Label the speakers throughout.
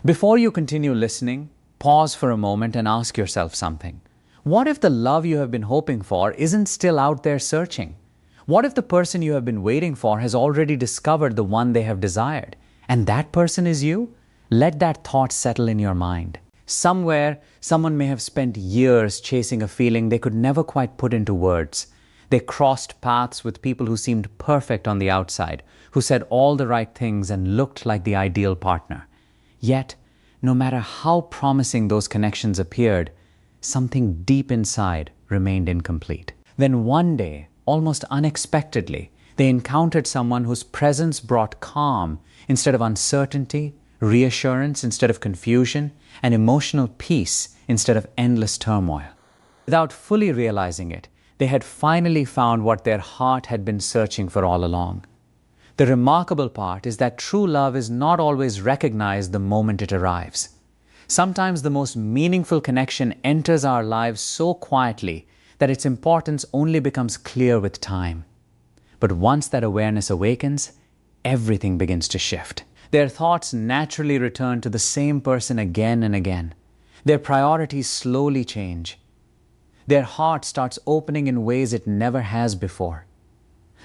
Speaker 1: Before you continue listening, pause for a moment and ask yourself something. What if the love you have been hoping for isn't still out there searching? What if the person you have been waiting for has already discovered the one they have desired, and that person is you? Let that thought settle in your mind. Somewhere, someone may have spent years chasing a feeling they could never quite put into words. They crossed paths with people who seemed perfect on the outside, who said all the right things and looked like the ideal partner. Yet, no matter how promising those connections appeared, something deep inside remained incomplete. Then one day, almost unexpectedly, they encountered someone whose presence brought calm instead of uncertainty, reassurance instead of confusion, and emotional peace instead of endless turmoil. Without fully realizing it, they had finally found what their heart had been searching for all along. The remarkable part is that true love is not always recognized the moment it arrives. Sometimes the most meaningful connection enters our lives so quietly that its importance only becomes clear with time. But once that awareness awakens, everything begins to shift. Their thoughts naturally return to the same person again and again. Their priorities slowly change. Their heart starts opening in ways it never has before.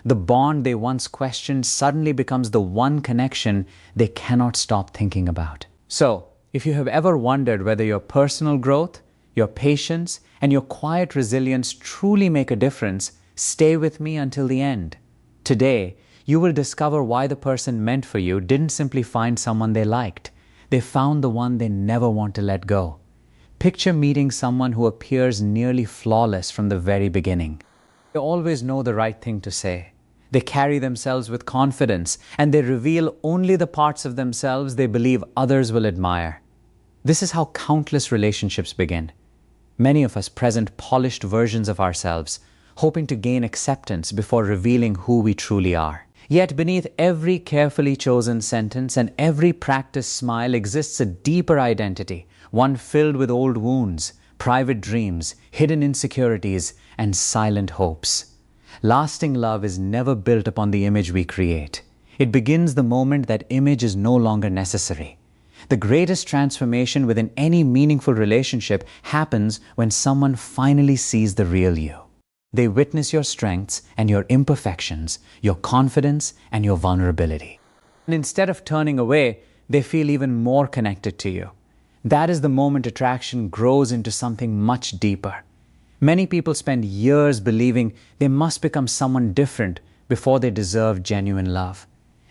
Speaker 1: The bond they once questioned suddenly becomes the one connection they cannot stop thinking about. So, if you have ever wondered whether your personal growth, your patience, and your quiet resilience truly make a difference, stay with me until the end. Today, you will discover why the person meant for you didn't simply find someone they liked. They found the one they never want to let go. Picture meeting someone who appears nearly flawless from the very beginning. They always know the right thing to say. They carry themselves with confidence, and they reveal only the parts of themselves they believe others will admire. This is how countless relationships begin. Many of us present polished versions of ourselves, hoping to gain acceptance before revealing who we truly are. Yet beneath every carefully chosen sentence and every practiced smile exists a deeper identity, one filled with old wounds, private dreams, hidden insecurities, and silent hopes. Lasting love is never built upon the image we create. It begins the moment that image is no longer necessary. The greatest transformation within any meaningful relationship happens when someone finally sees the real you. They witness your strengths and your imperfections, your confidence and your vulnerability. And instead of turning away, they feel even more connected to you. That is the moment attraction grows into something much deeper. Many people spend years believing they must become someone different before they deserve genuine love.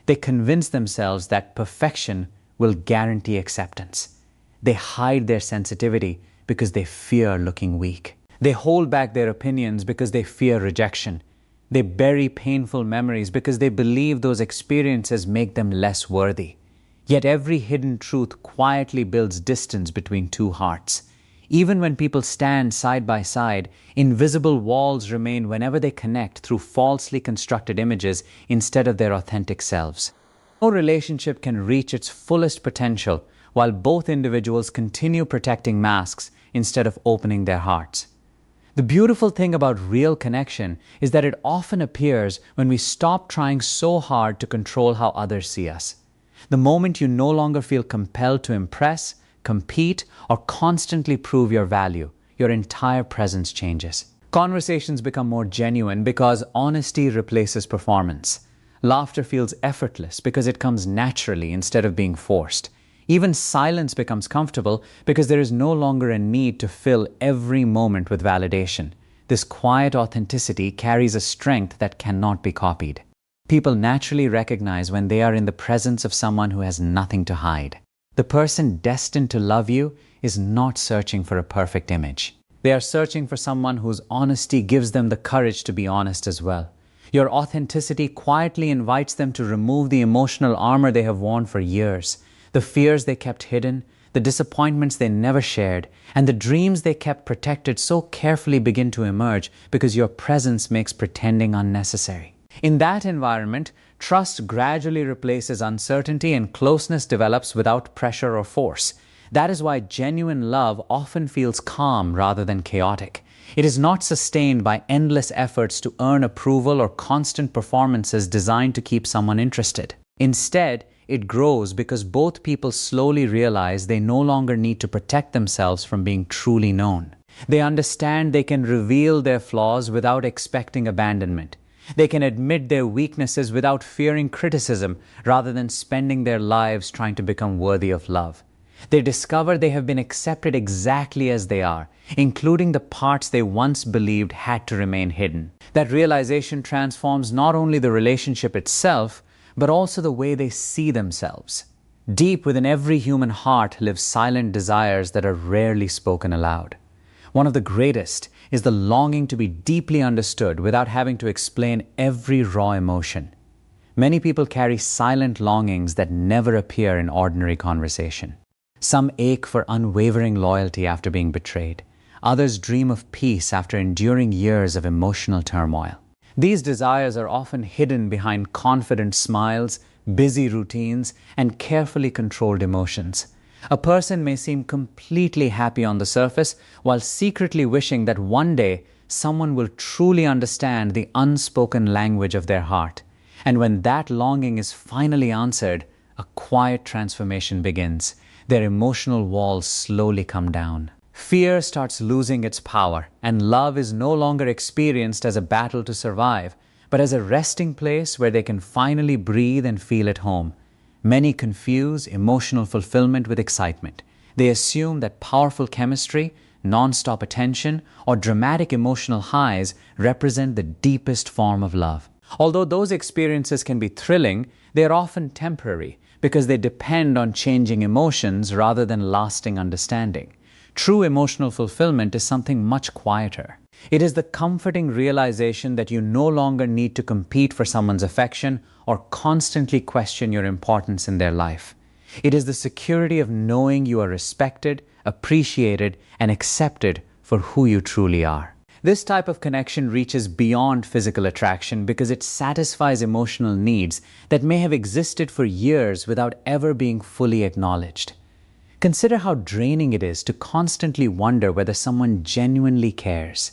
Speaker 1: They convince themselves that perfection will guarantee acceptance. They hide their sensitivity because they fear looking weak. They hold back their opinions because they fear rejection. They bury painful memories because they believe those experiences make them less worthy. Yet every hidden truth quietly builds distance between two hearts. Even when people stand side by side, invisible walls remain whenever they connect through falsely constructed images instead of their authentic selves. No relationship can reach its fullest potential while both individuals continue protecting masks instead of opening their hearts. The beautiful thing about real connection is that it often appears when we stop trying so hard to control how others see us. The moment you no longer feel compelled to impress, compete, or constantly prove your value, your entire presence changes. Conversations become more genuine because honesty replaces performance. Laughter feels effortless because it comes naturally instead of being forced. Even silence becomes comfortable because there is no longer a need to fill every moment with validation. This quiet authenticity carries a strength that cannot be copied. People naturally recognize when they are in the presence of someone who has nothing to hide. The person destined to love you is not searching for a perfect image. They are searching for someone whose honesty gives them the courage to be honest as well. Your authenticity quietly invites them to remove the emotional armor they have worn for years, the fears they kept hidden, the disappointments they never shared, and the dreams they kept protected so carefully begin to emerge because your presence makes pretending unnecessary. In that environment, trust gradually replaces uncertainty and closeness develops without pressure or force. That is why genuine love often feels calm rather than chaotic. It is not sustained by endless efforts to earn approval or constant performances designed to keep someone interested. Instead, it grows because both people slowly realize they no longer need to protect themselves from being truly known. They understand they can reveal their flaws without expecting abandonment. They can admit their weaknesses without fearing criticism, rather than spending their lives trying to become worthy of love. They discover they have been accepted exactly as they are, including the parts they once believed had to remain hidden. That realization transforms not only the relationship itself, but also the way they see themselves. Deep within every human heart live silent desires that are rarely spoken aloud. One of the greatest is the longing to be deeply understood without having to explain every raw emotion. Many people carry silent longings that never appear in ordinary conversation. Some ache for unwavering loyalty after being betrayed. Others dream of peace after enduring years of emotional turmoil. These desires are often hidden behind confident smiles, busy routines, and carefully controlled emotions. A person may seem completely happy on the surface while secretly wishing that one day someone will truly understand the unspoken language of their heart. And when that longing is finally answered, a quiet transformation begins. Their emotional walls slowly come down. Fear starts losing its power, and love is no longer experienced as a battle to survive, but as a resting place where they can finally breathe and feel at home. Many confuse emotional fulfillment with excitement. They assume that powerful chemistry, non-stop attention, or dramatic emotional highs represent the deepest form of love. Although those experiences can be thrilling, they are often temporary because they depend on changing emotions rather than lasting understanding. True emotional fulfillment is something much quieter. It is the comforting realization that you no longer need to compete for someone's affection or constantly question your importance in their life. It is the security of knowing you are respected, appreciated, and accepted for who you truly are. This type of connection reaches beyond physical attraction because it satisfies emotional needs that may have existed for years without ever being fully acknowledged. Consider how draining it is to constantly wonder whether someone genuinely cares.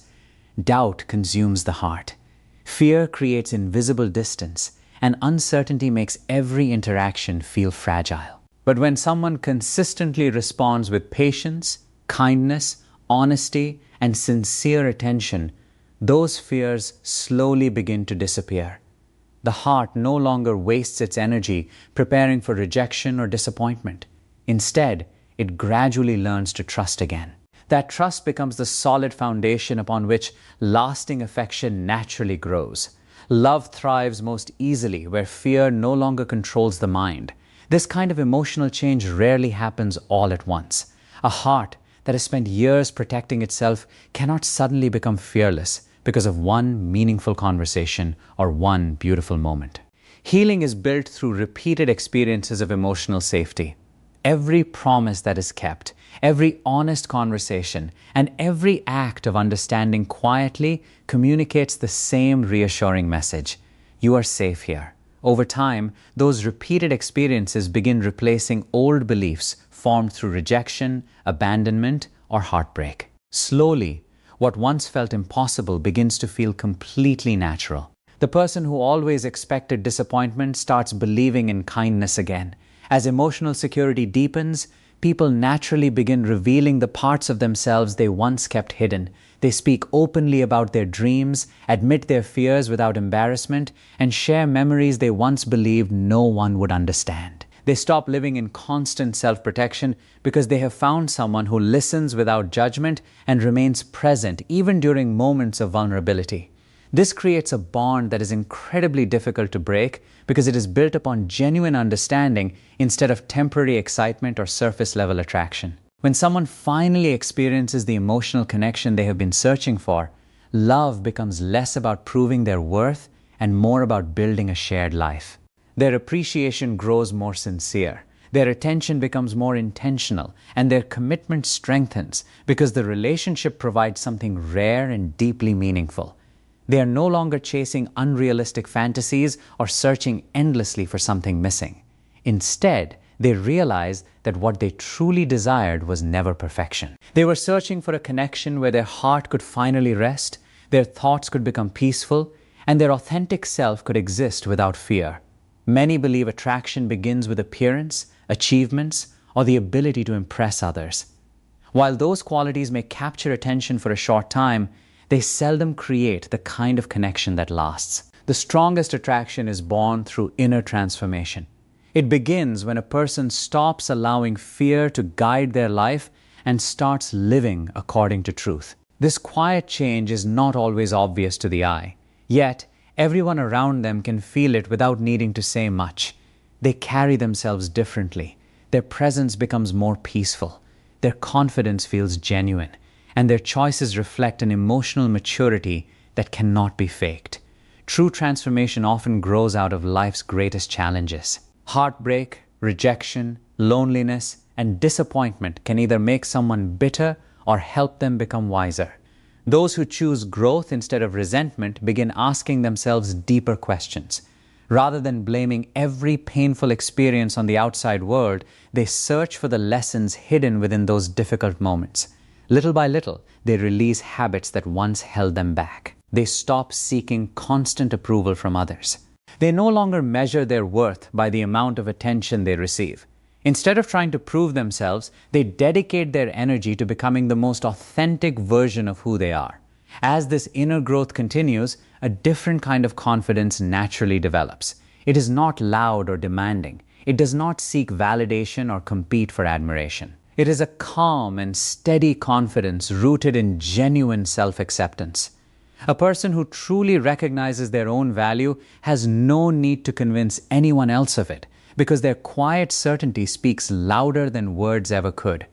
Speaker 1: Doubt consumes the heart. Fear creates invisible distance, and uncertainty makes every interaction feel fragile. But when someone consistently responds with patience, kindness, honesty, and sincere attention, those fears slowly begin to disappear. The heart no longer wastes its energy preparing for rejection or disappointment. Instead, it gradually learns to trust again. That trust becomes the solid foundation upon which lasting affection naturally grows. Love thrives most easily where fear no longer controls the mind. This kind of emotional change rarely happens all at once. A heart that has spent years protecting itself cannot suddenly become fearless because of one meaningful conversation or one beautiful moment. Healing is built through repeated experiences of emotional safety. Every promise that is kept, every honest conversation, and every act of understanding quietly communicates the same reassuring message. You are safe here. Over time, those repeated experiences begin replacing old beliefs formed through rejection, abandonment, or heartbreak. Slowly, what once felt impossible begins to feel completely natural. The person who always expected disappointment starts believing in kindness again. As emotional security deepens, people naturally begin revealing the parts of themselves they once kept hidden. They speak openly about their dreams, admit their fears without embarrassment, and share memories they once believed no one would understand. They stop living in constant self-protection because they have found someone who listens without judgment and remains present even during moments of vulnerability. This creates a bond that is incredibly difficult to break because it is built upon genuine understanding instead of temporary excitement or surface-level attraction. When someone finally experiences the emotional connection they have been searching for, love becomes less about proving their worth and more about building a shared life. Their appreciation grows more sincere, their attention becomes more intentional, and their commitment strengthens because the relationship provides something rare and deeply meaningful. They are no longer chasing unrealistic fantasies or searching endlessly for something missing. Instead, they realize that what they truly desired was never perfection. They were searching for a connection where their heart could finally rest, their thoughts could become peaceful, and their authentic self could exist without fear. Many believe attraction begins with appearance, achievements, or the ability to impress others. While those qualities may capture attention for a short time, they seldom create the kind of connection that lasts. The strongest attraction is born through inner transformation. It begins when a person stops allowing fear to guide their life and starts living according to truth. This quiet change is not always obvious to the eye, yet everyone around them can feel it without needing to say much. They carry themselves differently. Their presence becomes more peaceful. Their confidence feels genuine, and their choices reflect an emotional maturity that cannot be faked. True transformation often grows out of life's greatest challenges. Heartbreak, rejection, loneliness, and disappointment can either make someone bitter or help them become wiser. Those who choose growth instead of resentment begin asking themselves deeper questions. Rather than blaming every painful experience on the outside world, they search for the lessons hidden within those difficult moments. Little by little, they release habits that once held them back. They stop seeking constant approval from others. They no longer measure their worth by the amount of attention they receive. Instead of trying to prove themselves, they dedicate their energy to becoming the most authentic version of who they are. As this inner growth continues, a different kind of confidence naturally develops. It is not loud or demanding. It does not seek validation or compete for admiration. It is a calm and steady confidence rooted in genuine self-acceptance. A person who truly recognizes their own value has no need to convince anyone else of it, because their quiet certainty speaks louder than words ever could.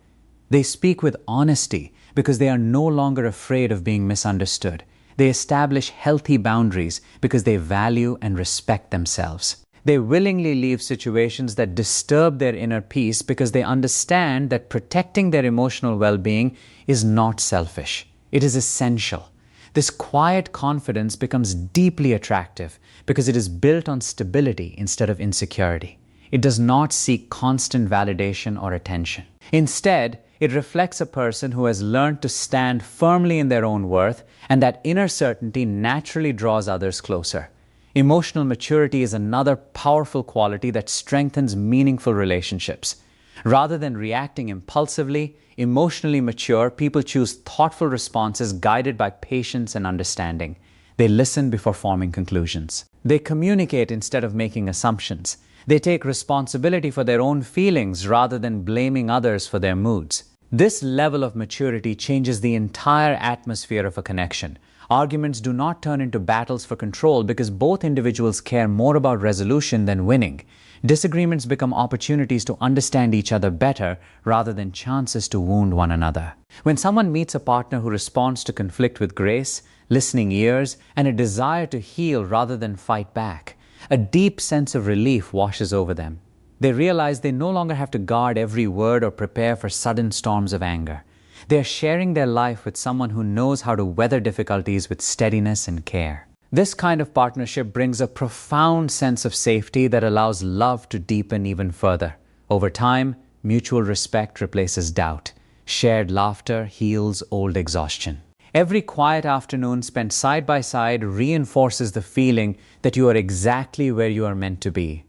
Speaker 1: They speak with honesty because they are no longer afraid of being misunderstood. They establish healthy boundaries because they value and respect themselves. They willingly leave situations that disturb their inner peace because they understand that protecting their emotional well-being is not selfish. It is essential. This quiet confidence becomes deeply attractive because it is built on stability instead of insecurity. It does not seek constant validation or attention. Instead, it reflects a person who has learned to stand firmly in their own worth, and that inner certainty naturally draws others closer. Emotional maturity is another powerful quality that strengthens meaningful relationships. Rather than reacting impulsively, emotionally mature people choose thoughtful responses guided by patience and understanding. They listen before forming conclusions. They communicate instead of making assumptions. They take responsibility for their own feelings rather than blaming others for their moods. This level of maturity changes the entire atmosphere of a connection. Arguments do not turn into battles for control because both individuals care more about resolution than winning. Disagreements become opportunities to understand each other better rather than chances to wound one another. When someone meets a partner who responds to conflict with grace, listening ears, and a desire to heal rather than fight back, a deep sense of relief washes over them. They realize they no longer have to guard every word or prepare for sudden storms of anger. They are sharing their life with someone who knows how to weather difficulties with steadiness and care. This kind of partnership brings a profound sense of safety that allows love to deepen even further. Over time, mutual respect replaces doubt. Shared laughter heals old exhaustion. Every quiet afternoon spent side by side reinforces the feeling that you are exactly where you are meant to be.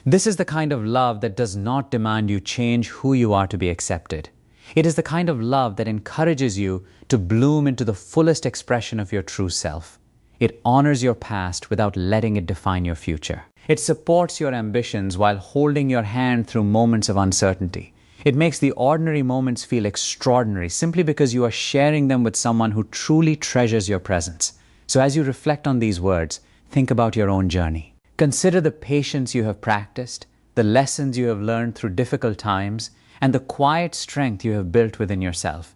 Speaker 1: This is the kind of love that does not demand you change who you are to be accepted. It is the kind of love that encourages you to bloom into the fullest expression of your true self. It honors your past without letting it define your future. It supports your ambitions while holding your hand through moments of uncertainty. It makes the ordinary moments feel extraordinary simply because you are sharing them with someone who truly treasures your presence. So as you reflect on these words, think about your own journey. Consider the patience you have practiced, the lessons you have learned through difficult times, and the quiet strength you have built within yourself.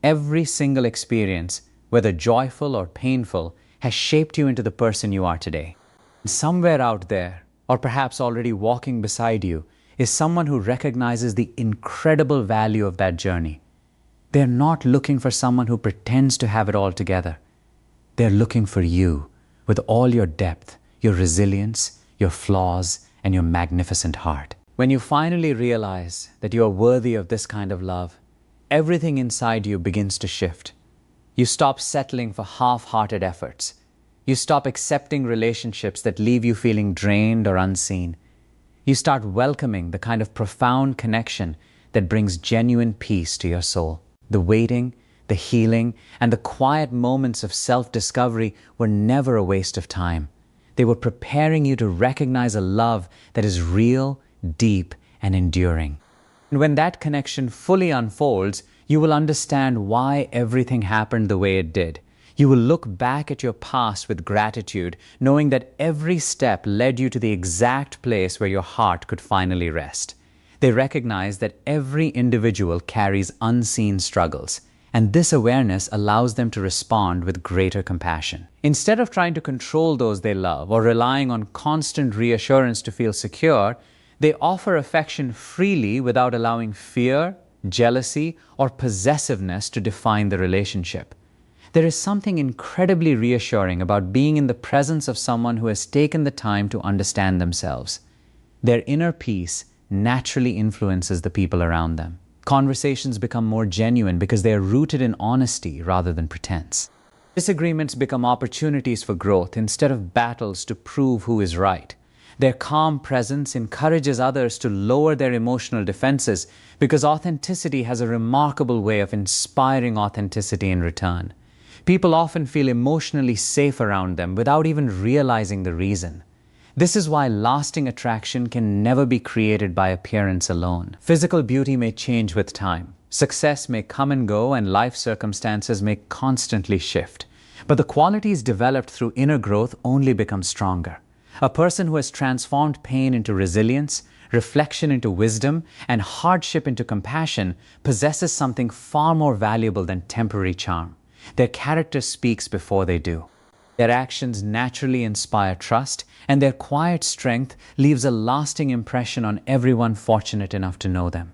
Speaker 1: Every single experience, whether joyful or painful, has shaped you into the person you are today. Somewhere out there, or perhaps already walking beside you, is someone who recognizes the incredible value of that journey. They're not looking for someone who pretends to have it all together. They're looking for you, with all your depth, your resilience, your flaws, and your magnificent heart. When you finally realize that you are worthy of this kind of love, everything inside you begins to shift. You stop settling for half-hearted efforts. You stop accepting relationships that leave you feeling drained or unseen. You start welcoming the kind of profound connection that brings genuine peace to your soul. The waiting, the healing, and the quiet moments of self-discovery were never a waste of time. They were preparing you to recognize a love that is real, deep, and enduring. And when that connection fully unfolds, you will understand why everything happened the way it did. You will look back at your past with gratitude, knowing that every step led you to the exact place where your heart could finally rest. They recognize that every individual carries unseen struggles, and this awareness allows them to respond with greater compassion. Instead of trying to control those they love or relying on constant reassurance to feel secure, they offer affection freely without allowing fear, jealousy, or possessiveness to define the relationship. There is something incredibly reassuring about being in the presence of someone who has taken the time to understand themselves. Their inner peace naturally influences the people around them. Conversations become more genuine because they are rooted in honesty rather than pretense. Disagreements become opportunities for growth instead of battles to prove who is right. Their calm presence encourages others to lower their emotional defenses because authenticity has a remarkable way of inspiring authenticity in return. People often feel emotionally safe around them without even realizing the reason. This is why lasting attraction can never be created by appearance alone. Physical beauty may change with time. Success may come and go, and life circumstances may constantly shift. But the qualities developed through inner growth only become stronger. A person who has transformed pain into resilience, reflection into wisdom, and hardship into compassion possesses something far more valuable than temporary charm. Their character speaks before they do. Their actions naturally inspire trust, and their quiet strength leaves a lasting impression on everyone fortunate enough to know them.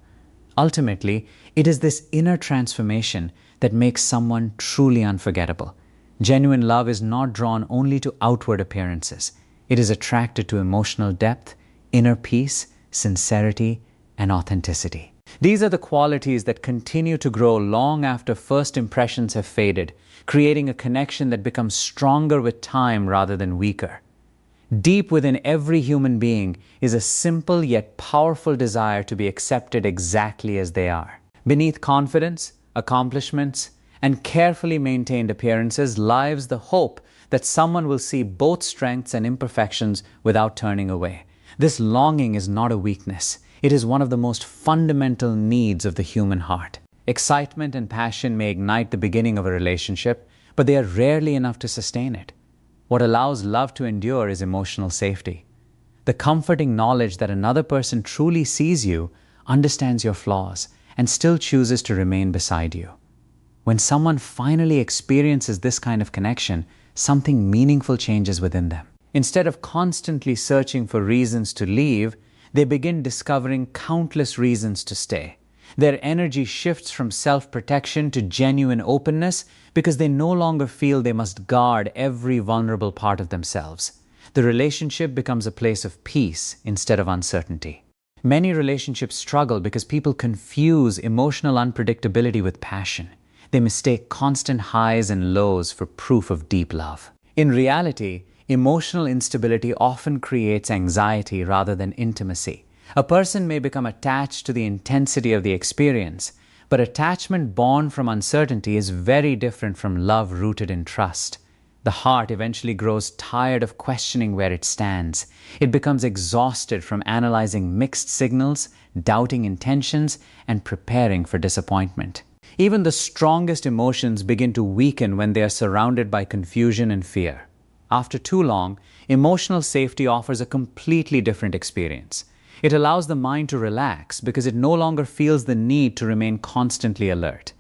Speaker 1: Ultimately, it is this inner transformation that makes someone truly unforgettable. Genuine love is not drawn only to outward appearances. It is attracted to emotional depth, inner peace, sincerity, and authenticity. These are the qualities that continue to grow long after first impressions have faded, creating a connection that becomes stronger with time rather than weaker. Deep within every human being is a simple yet powerful desire to be accepted exactly as they are. Beneath confidence, accomplishments, and carefully maintained appearances lies the hope that someone will see both strengths and imperfections without turning away. This longing is not a weakness. It is one of the most fundamental needs of the human heart. Excitement and passion may ignite the beginning of a relationship, but they are rarely enough to sustain it. What allows love to endure is emotional safety. The comforting knowledge that another person truly sees you, understands your flaws, and still chooses to remain beside you. When someone finally experiences this kind of connection, something meaningful changes within them. Instead of constantly searching for reasons to leave, they begin discovering countless reasons to stay. Their energy shifts from self-protection to genuine openness because they no longer feel they must guard every vulnerable part of themselves. The relationship becomes a place of peace instead of uncertainty. Many relationships struggle because people confuse emotional unpredictability with passion. They mistake constant highs and lows for proof of deep love. In reality, emotional instability often creates anxiety rather than intimacy. A person may become attached to the intensity of the experience, but attachment born from uncertainty is very different from love rooted in trust. The heart eventually grows tired of questioning where it stands. It becomes exhausted from analyzing mixed signals, doubting intentions, and preparing for disappointment. Even the strongest emotions begin to weaken when they are surrounded by confusion and fear. After too long, emotional safety offers a completely different experience. It allows the mind to relax because it no longer feels the need to remain constantly alert.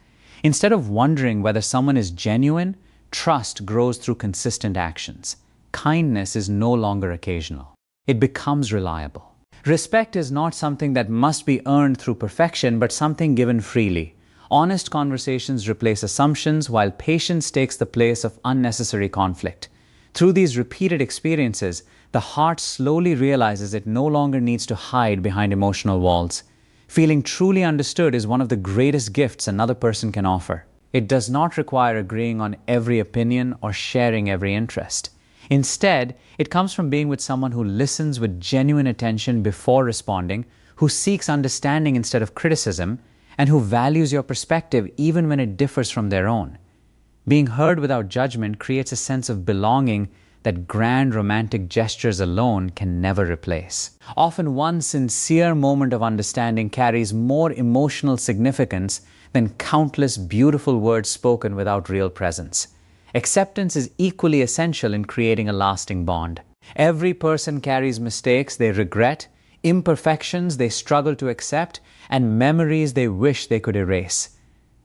Speaker 1: Instead of wondering whether someone is genuine, trust grows through consistent actions. Kindness is no longer occasional. It becomes reliable. Respect is not something that must be earned through perfection, but something given freely. Honest conversations replace assumptions, while patience takes the place of unnecessary conflict. Through these repeated experiences, the heart slowly realizes it no longer needs to hide behind emotional walls. Feeling truly understood is one of the greatest gifts another person can offer. It does not require agreeing on every opinion or sharing every interest. Instead, it comes from being with someone who listens with genuine attention before responding, who seeks understanding instead of criticism, and who values your perspective even when it differs from their own. Being heard without judgment creates a sense of belonging that grand romantic gestures alone can never replace. Often, one sincere moment of understanding carries more emotional significance than countless beautiful words spoken without real presence. Acceptance is equally essential in creating a lasting bond. Every person carries mistakes they regret, imperfections they struggle to accept, and memories they wish they could erase.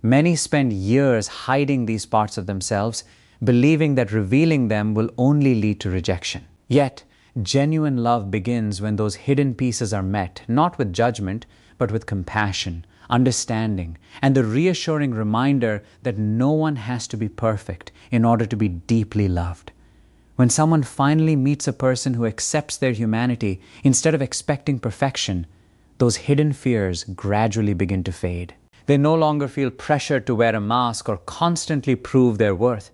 Speaker 1: Many spend years hiding these parts of themselves, believing that revealing them will only lead to rejection. Yet, genuine love begins when those hidden pieces are met, not with judgment, but with compassion, understanding, and the reassuring reminder that no one has to be perfect in order to be deeply loved. When someone finally meets a person who accepts their humanity instead of expecting perfection, those hidden fears gradually begin to fade. They no longer feel pressured to wear a mask or constantly prove their worth.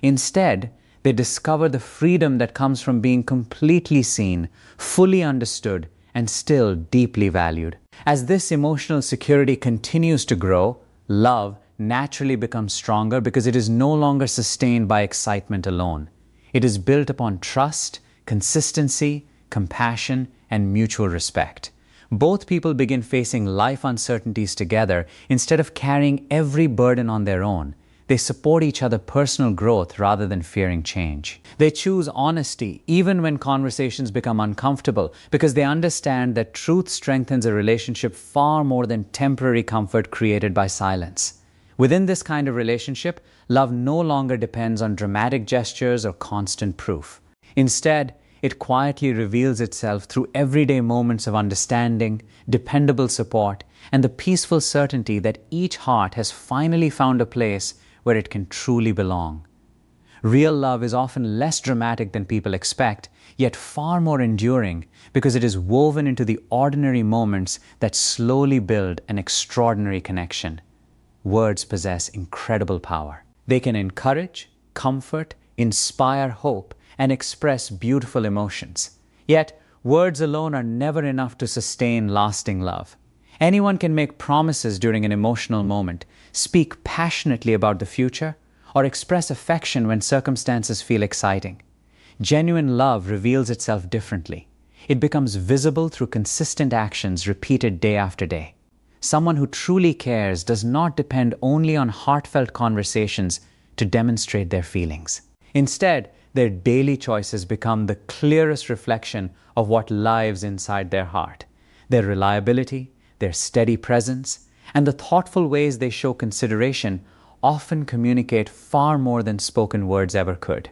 Speaker 1: Instead, they discover the freedom that comes from being completely seen, fully understood, and still deeply valued. As this emotional security continues to grow, love naturally becomes stronger because it is no longer sustained by excitement alone. It is built upon trust, consistency, compassion, and mutual respect. Both people begin facing life uncertainties together instead of carrying every burden on their own. They support each other's personal growth rather than fearing change. They choose honesty even when conversations become uncomfortable because they understand that truth strengthens a relationship far more than temporary comfort created by silence. Within this kind of relationship, love no longer depends on dramatic gestures or constant proof. Instead, it quietly reveals itself through everyday moments of understanding, dependable support, and the peaceful certainty that each heart has finally found a place where it can truly belong. Real love is often less dramatic than people expect, yet far more enduring because it is woven into the ordinary moments that slowly build an extraordinary connection. Words possess incredible power. They can encourage, comfort, inspire hope, and express beautiful emotions. Yet, words alone are never enough to sustain lasting love. Anyone can make promises during an emotional moment, speak passionately about the future, or express affection when circumstances feel exciting. Genuine love reveals itself differently. It becomes visible through consistent actions repeated day after day. Someone who truly cares does not depend only on heartfelt conversations to demonstrate their feelings. Instead, their daily choices become the clearest reflection of what lives inside their heart. Their reliability, their steady presence, and the thoughtful ways they show consideration often communicate far more than spoken words ever could.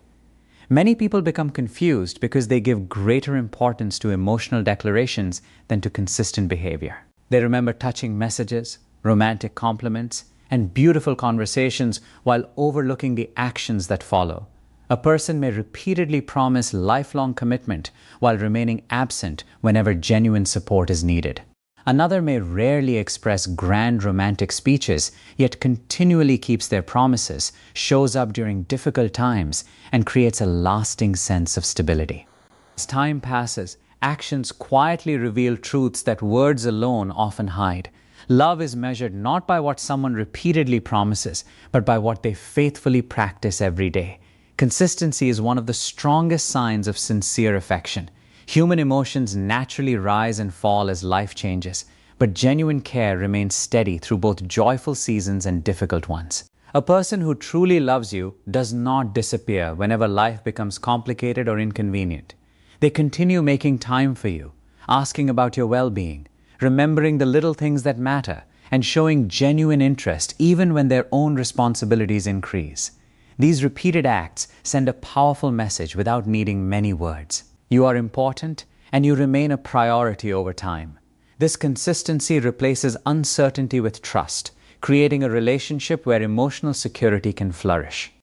Speaker 1: Many people become confused because they give greater importance to emotional declarations than to consistent behavior. They remember touching messages, romantic compliments, and beautiful conversations while overlooking the actions that follow. A person may repeatedly promise lifelong commitment while remaining absent whenever genuine support is needed. Another may rarely express grand romantic speeches, yet continually keeps their promises, shows up during difficult times, and creates a lasting sense of stability. As time passes, actions quietly reveal truths that words alone often hide. Love is measured not by what someone repeatedly promises, but by what they faithfully practice every day. Consistency is one of the strongest signs of sincere affection. Human emotions naturally rise and fall as life changes, but genuine care remains steady through both joyful seasons and difficult ones. A person who truly loves you does not disappear whenever life becomes complicated or inconvenient. They continue making time for you, asking about your well-being, remembering the little things that matter, and showing genuine interest even when their own responsibilities increase. These repeated acts send a powerful message without needing many words. You are important, and you remain a priority over time. This consistency replaces uncertainty with trust, creating a relationship where emotional security can flourish.